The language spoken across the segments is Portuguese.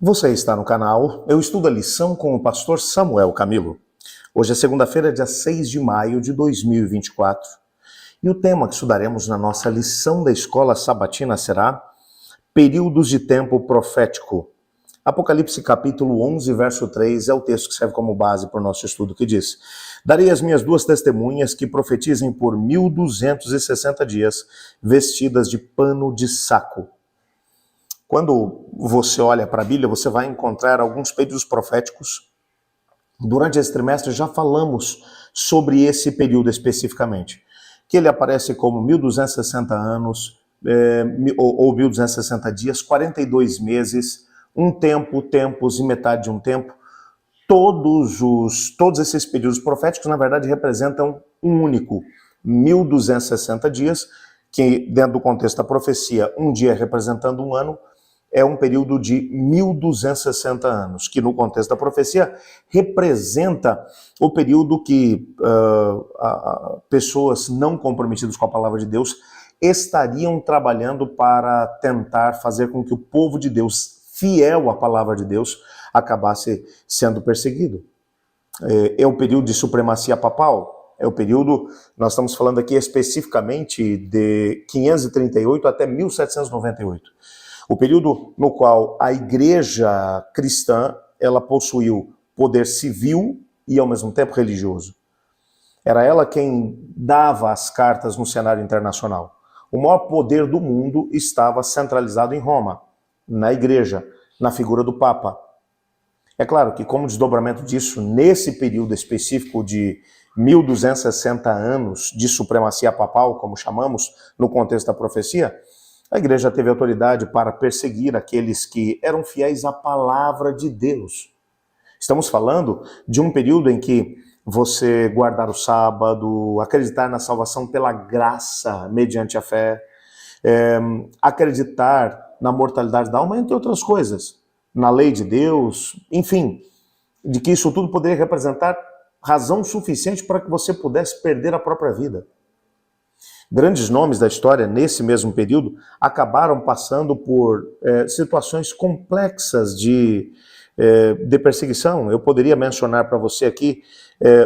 Você está no canal Eu Estudo a Lição com o pastor Samuel Camilo. Hoje é segunda-feira, dia 6 de maio de 2024. E o tema que estudaremos na nossa lição da escola sabatina será Períodos de Tempo Profético. Apocalipse capítulo 11, verso 3 é o texto que serve como base para o nosso estudo, que diz: Darei as minhas duas testemunhas que profetizem por 1260 dias, vestidas de pano de saco. Quando você olha para a Bíblia, você vai encontrar alguns períodos proféticos. Durante esse trimestre já falamos sobre esse período especificamente, que ele aparece como 1260 anos, ou 1260 dias, 42 meses, um tempo, tempos e metade de um tempo. Todos esses períodos proféticos, na verdade, representam um único, 1260 dias, que dentro do contexto da profecia, um dia representando um ano, é um período de 1260 anos, que no contexto da profecia representa o período que pessoas não comprometidas com a palavra de Deus estariam trabalhando para tentar fazer com que o povo de Deus, fiel à palavra de Deus, acabasse sendo perseguido. É o período de supremacia papal, é o período, nós estamos falando aqui especificamente de 538 até 1798. O período no qual a igreja cristã, ela possuiu poder civil e ao mesmo tempo religioso. Era ela quem dava as cartas no cenário internacional. O maior poder do mundo estava centralizado em Roma, na igreja, na figura do Papa. É claro que, como desdobramento disso, nesse período específico de 1260 anos de supremacia papal, como chamamos, no contexto da profecia, a igreja teve autoridade para perseguir aqueles que eram fiéis à palavra de Deus. Estamos falando de um período em que você guardar o sábado, acreditar na salvação pela graça mediante a fé, acreditar na mortalidade da alma, entre outras coisas, na lei de Deus, enfim, de que isso tudo poderia representar razão suficiente para que você pudesse perder a própria vida. Grandes nomes da história, nesse mesmo período, acabaram passando por situações complexas de perseguição. Eu poderia mencionar para você aqui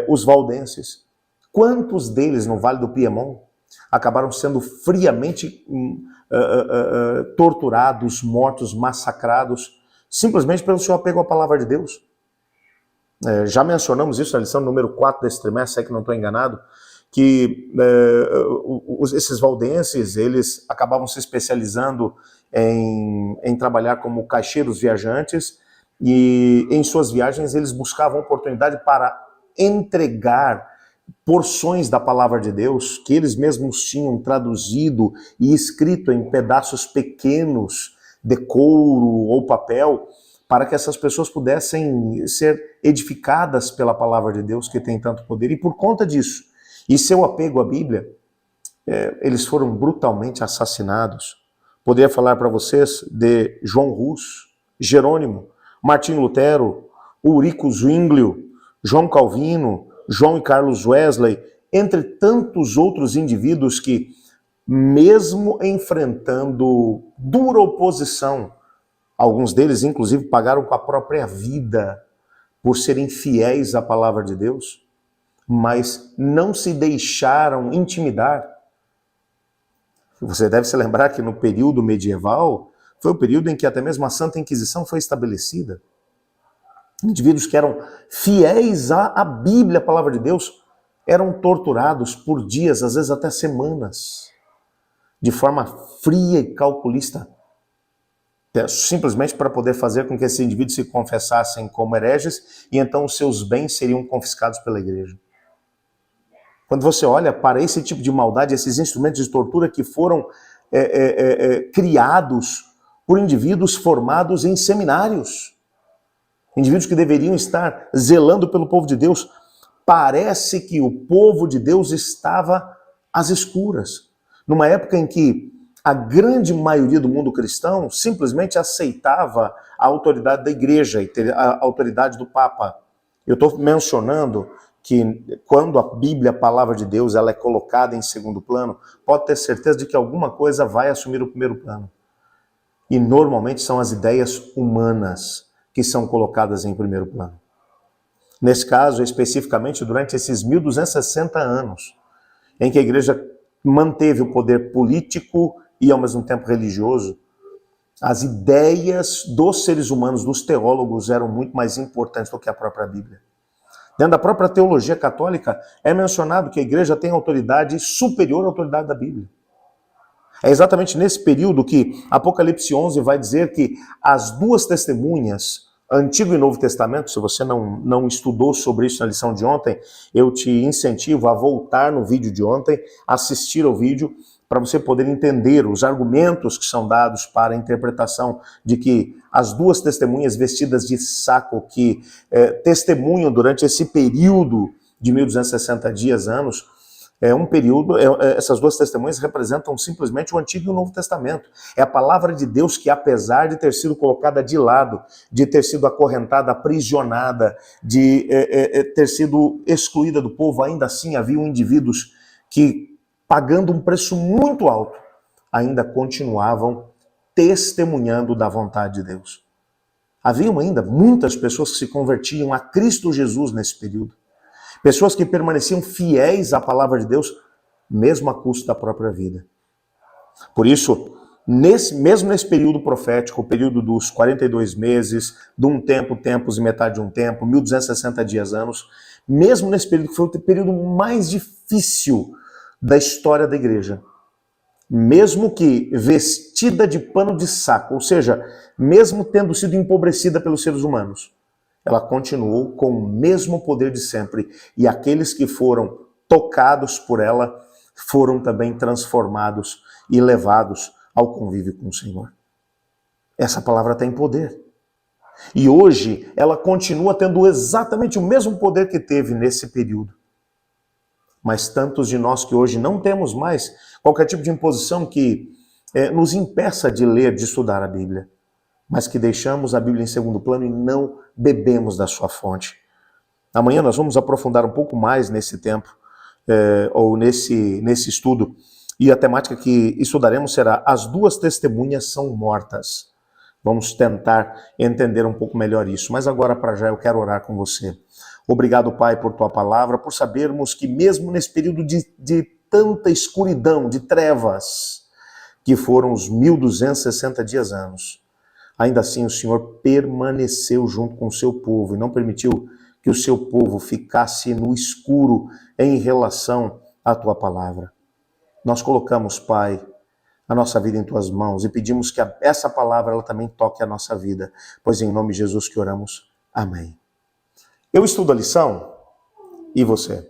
os valdenses. Quantos deles no Vale do Piemont acabaram sendo friamente torturados, mortos, massacrados, simplesmente pelo seu apego à palavra de Deus? Já mencionamos isso na lição número 4 desse trimestre, se é que não estou enganado, que esses valdenses, eles acabavam se especializando em trabalhar como caixeiros viajantes, e em suas viagens eles buscavam oportunidade para entregar porções da palavra de Deus, que eles mesmos tinham traduzido e escrito em pedaços pequenos de couro ou papel, para que essas pessoas pudessem ser edificadas pela palavra de Deus, que tem tanto poder. E por conta disso, e seu apego à Bíblia, eles foram brutalmente assassinados. Poderia falar para vocês de João Hus, Jerônimo, Martinho Lutero, Ulrico Zwinglio, João Calvino, João e Carlos Wesley, entre tantos outros indivíduos que, mesmo enfrentando dura oposição, alguns deles inclusive pagaram com a própria vida por serem fiéis à palavra de Deus, mas não se deixaram intimidar. Você deve se lembrar que no período medieval foi o período em que até mesmo a Santa Inquisição foi estabelecida. Indivíduos que eram fiéis à Bíblia, a palavra de Deus, eram torturados por dias, às vezes até semanas, de forma fria e calculista, simplesmente para poder fazer com que esses indivíduos se confessassem como hereges e então os seus bens seriam confiscados pela igreja. Quando você olha para esse tipo de maldade, esses instrumentos de tortura que foram criados por indivíduos formados em seminários, indivíduos que deveriam estar zelando pelo povo de Deus, parece que o povo de Deus estava às escuras. Numa época em que a grande maioria do mundo cristão simplesmente aceitava a autoridade da igreja e a autoridade do Papa. Eu estou mencionando que quando a Bíblia, a palavra de Deus, ela é colocada em segundo plano, pode ter certeza de que alguma coisa vai assumir o primeiro plano. E normalmente são as ideias humanas que são colocadas em primeiro plano. Nesse caso, especificamente, durante esses 1260 anos, em que a igreja manteve o poder político e, ao mesmo tempo, religioso, as ideias dos seres humanos, dos teólogos, eram muito mais importantes do que a própria Bíblia. Dentro da própria teologia católica, é mencionado que a igreja tem autoridade superior à autoridade da Bíblia. É exatamente nesse período que Apocalipse 11 vai dizer que as duas testemunhas, Antigo e Novo Testamento, se você não estudou sobre isso na lição de ontem, eu te incentivo a voltar no vídeo de ontem, assistir ao vídeo, para você poder entender os argumentos que são dados para a interpretação de que as duas testemunhas vestidas de saco que testemunham durante esse período de 1260 dias, anos, essas duas testemunhas representam simplesmente o Antigo e o Novo Testamento. É a palavra de Deus que, apesar de ter sido colocada de lado, de ter sido acorrentada, aprisionada, de ter sido excluída do povo, ainda assim haviam indivíduos que, pagando um preço muito alto, ainda continuavam testemunhando da vontade de Deus. Haviam ainda muitas pessoas que se convertiam a Cristo Jesus nesse período. Pessoas que permaneciam fiéis à palavra de Deus, mesmo a custo da própria vida. Por isso, mesmo nesse período profético, o período dos 42 meses, de um tempo, tempos e metade de um tempo, 1260 dias, anos, mesmo nesse período que foi o período mais difícil da história da igreja, mesmo que vestida de pano de saco, ou seja, mesmo tendo sido empobrecida pelos seres humanos, ela continuou com o mesmo poder de sempre. E aqueles que foram tocados por ela foram também transformados e levados ao convívio com o Senhor. Essa palavra tem poder. E hoje ela continua tendo exatamente o mesmo poder que teve nesse período. Mas tantos de nós que hoje não temos mais qualquer tipo de imposição que nos impeça de ler, de estudar a Bíblia, mas que deixamos a Bíblia em segundo plano e não bebemos da sua fonte. Amanhã nós vamos aprofundar um pouco mais nesse tempo, ou nesse estudo, e a temática que estudaremos será: as duas testemunhas são mortas. Vamos tentar entender um pouco melhor isso, mas agora, para já, eu quero orar com você. Obrigado, Pai, por tua palavra, por sabermos que mesmo nesse período de tanta escuridão, de trevas, que foram os 1260 dias, anos, ainda assim o Senhor permaneceu junto com o seu povo e não permitiu que o seu povo ficasse no escuro em relação à tua palavra. Nós colocamos, Pai, a nossa vida em tuas mãos e pedimos que essa palavra ela também toque a nossa vida, pois em nome de Jesus que oramos. Amém. Eu estudo a lição e você?